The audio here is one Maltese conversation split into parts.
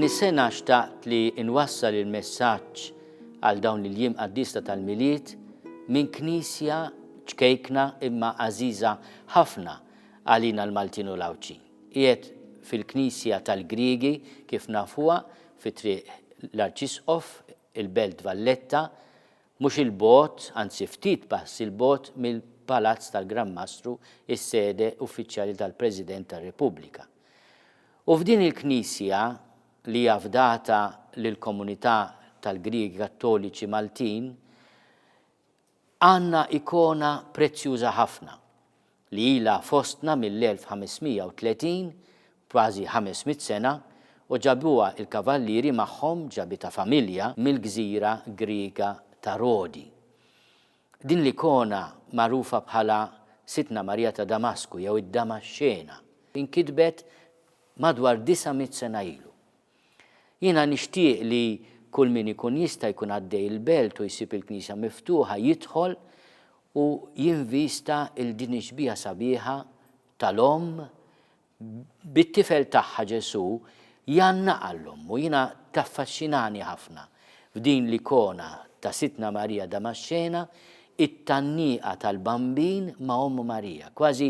Din is-sena xtaqt li inwassal il-messaġġ għal dawn il-jiem qaddista tal-miliet minn knisja ċkejkna imma għażiża ħafna għalina l-Maltin u l-Awċin. Qiegħed fil-knisja tal-Griegi kif nafuha fi triq l-Arċisqof il-Belt Valletta, mhux il-bogħod, anzi ftit pass il-bogħod mill-Palazz tal-Gran Mastru, is-sede uffiċjali tal-President tar-Repubblika. U f'din il-knisja li hija fdata lill-komunità tal-Griegi Kattoliċi Maltin, għandna ikona prezzjuża ħafna li ilha fostna mill-1530, kważi 500 sena, u ġabuha il-kavallieri magħhom ġabita familja mill-gżira Griega ta' Rodi. Din l-ikona magħrufa bħala Sitna Marija ta' Damasku jew id-Damaxxena inkitbet madwar 900 sena ilu. Jiena nixtieq li kull min ikun jista' jkun għaddej il-belt u jsib il-knisja miftuħa jidħol u jinvista il-din ix-xbieħa sabiħa tal-Omm bit-tifel tagħha Ġesu jannaqal-Omm u jiena taffaxxinani ħafna f'din l-ikona ta' Sitna Marija Damaxxena it-tannieqa tal-bambin ma' Ommu Marija. Kważi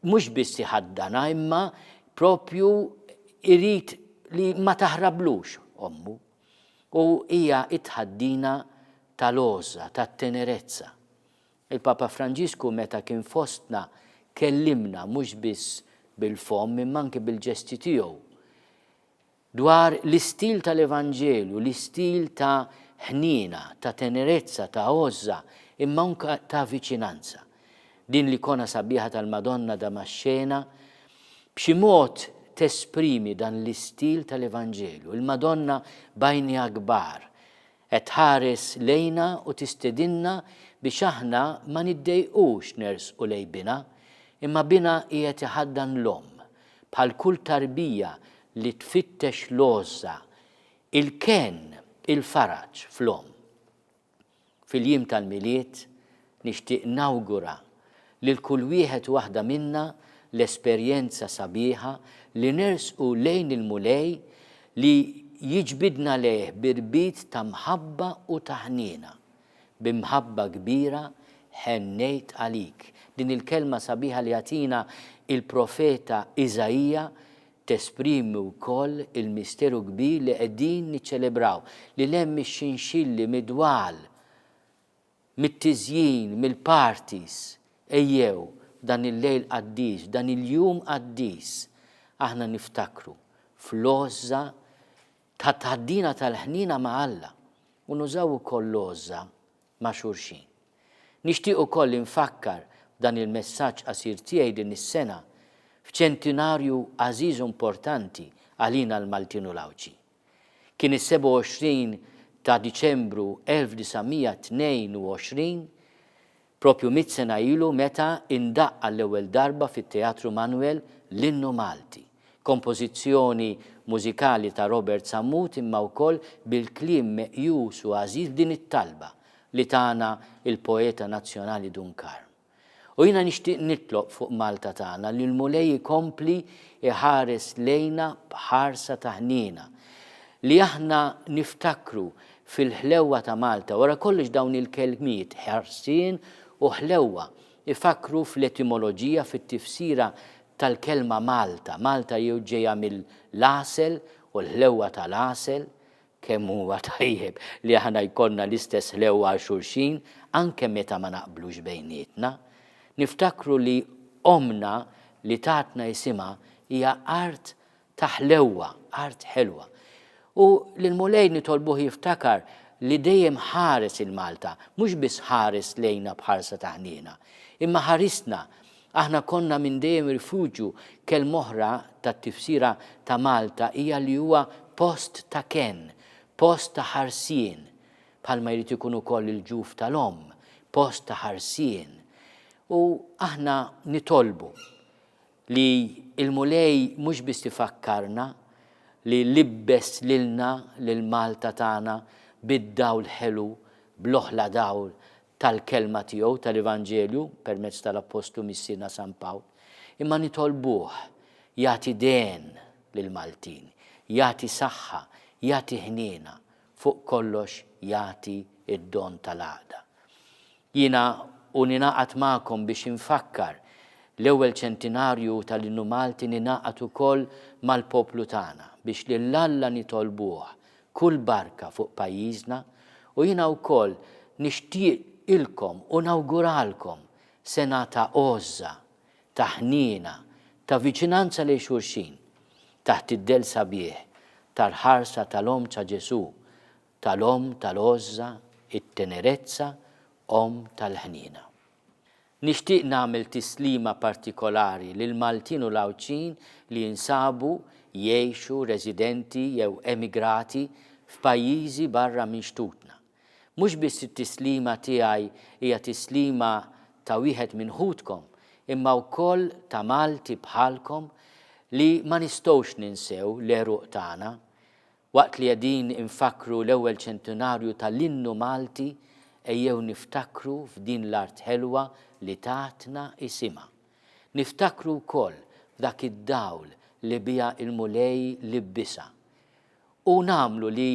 mhux biss iħaddana imma propju irid li ma taħrablux Ommu. U hija it-ħaddina tal-għoża, tat-tenerezza. Il-Papa Franġisku meta kien fostna kellimna mhux biss bil-fom imma anke bil-ġesti tiegħu dwar l-istil tal-Evanġelju, l-istil ta' ħnina, ta' tenerezza, ta' għoża, imma anke ta' viċinanza. Din l-ikona sabiħa tal-Madonna Damaxxena b'xi mod tesprimi dan l-istil tal-Evanġelju. Il-Madonna bajnija kbar qed tħares lejna u tistedinna biex aħna ma niddejqux nersqu lejbina, imma bina qiegħed iħaddan l-Omm bħal kull tarbija li tfittex l-għoża, il-ken, il-faraġ fl-Omm. Fil-jiem tal-miliet nixtieq nawgura lil kull wieħed waħda minna l-esperjenza sabiħa li nersqu lejn il-mulej li jiġbidna lejh birbit ta' mħabba u ta' ħniena. Bimħabba kbira ħennejt għalik. Din il-kelma sabiħa li għatina il-profeta Iżajija tesprimi wkoll il-misteru kbir li qegħdin niċċelebraw li lemm ix-xinxilli midwal, mit-tiżjin, mill-parties, ejjew dan il-lejl qaddis, dan il-jum qaddis, aħna niftakru fl-għoża ta' tħaddina tal-ħnina ma' Alla u nużaw ukoll l-għoża ma' xulxin. Nixtieq ukoll infakkar dan il-messaġġ qasir tiegħi din is-sena f'ċentinarju għażiż importanti għalina l-Maltin u l-Awċin. Kien is-27 ta' Diċembru 1922, propju 100 sena ilu meta indaqqa l-ewwel darba fit-Teatru Manuel l-Innu Malti, kompożizzjoni mużikali ta' Robert Sammut imma wkoll bil-kliem meqjus u għażiż din it-talba li tagħna il-poeta nazzjonali Dunkarm. U jiena nixtieq nitlob fuq Malta tagħna li l-mulej ikompli iħares lejna bħarsa ta' ħniena, li aħna niftakru fil-ħlewwa ta' Malta wara kollox dawn il-kelmiet ħarsien u ħlewwa ifakru fl-etimoloġija fit-tifsira tal-kelma Malta. Malta jew ġejja mill-asel u l-ħlewwa tal-asel kemm huwa tajjeb li aħna jkollna l-istess ħlewwa għal xulxin anke meta ma naqblux bejnietna. Niftakru li Omna li tatna jisimha hija art ta' ħlewwa, art ħelwa. U l-mulej nitolbuh jiftakar li dejjem ħares il-Malta, mhux biss ħares lejna bħarsa ta' ħniena, imma ħarisna. Aħna konna minn dejjem rifuġju kelm oħra tat-tifsira ta' Malta hija li huwa post ta' ken, post ta' ħarsien, bħalma jrid ikun ukoll il-ġuf tal-Omm, post ta' ħarsien. U aħna nitolbu li il-mulej mhux biss tifakkarna li libbes lilna lil-Malta tagħna bid-dawl ħelu, bl-oħla dawl tal-kelma tiegħu tal-Evanġelju permezz tal-Apostlu Missierna San Pawl, imma nitolbuh jagħti den lill-Maltin, jagħti saħħa, jagħti ħniena, fuq kollox jagħti id-don tal-għaqda. Jiena ninaqat magħkom biex infakkar l-ewwel ċentinarju tal-Innu Malti ninaqat ukoll mal-poplu tagħna biex lil Alla nitolbuh kull barka fuq pajjiżna u jiena wkoll nixtieq ilkom u nawguralkom sena ta' għoża, ta' ħniena, ta' viċinanza lejn xulxin, taħt id-del sabiħ tal-ħarsa tal-Om ta' Ġesu, tal-Om tal-għoża, it-tenerezza, Om tal-ħniena. Nixtieq nagħmel tislima partikolari lil Maltin u Lawċin li jinsabu jgħixu residenti jew emigrati f'pajjiżi barra minn xtutna. Mhux biss it-tislima tiegħi hija tislima ta' wieħed minn ħudkom, imma wkoll ta' Malti bħalkom li ma nistgħux ninsew l-eruq tagħna waqt li qegħdin infakru l-ewwel ċentenarju tal-Innu Malti ejjew niftakru f'din l-art ħelwa li tatna isimha. Niftakru wkoll f'dak id-dawl li biha il-mulej libbisa. U nagħmlu li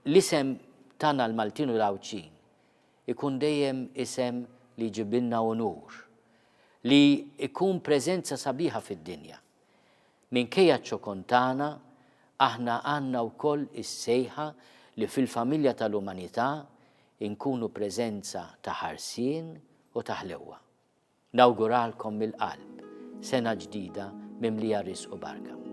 l-isem tagħna l-Maltin u Lawċin ikun dejjem isem li ġibilna onur, li ikun preżenza sabiħa fid-dinja. Minkejja ċokontana aħna għandna wkoll is-sejħa li fil-familja tal-umanità inkunu preżenza ta' ħarsien u ta' ħlewwa. Nawguralkom mill-qalb sena ġdida mimlija risq u barka.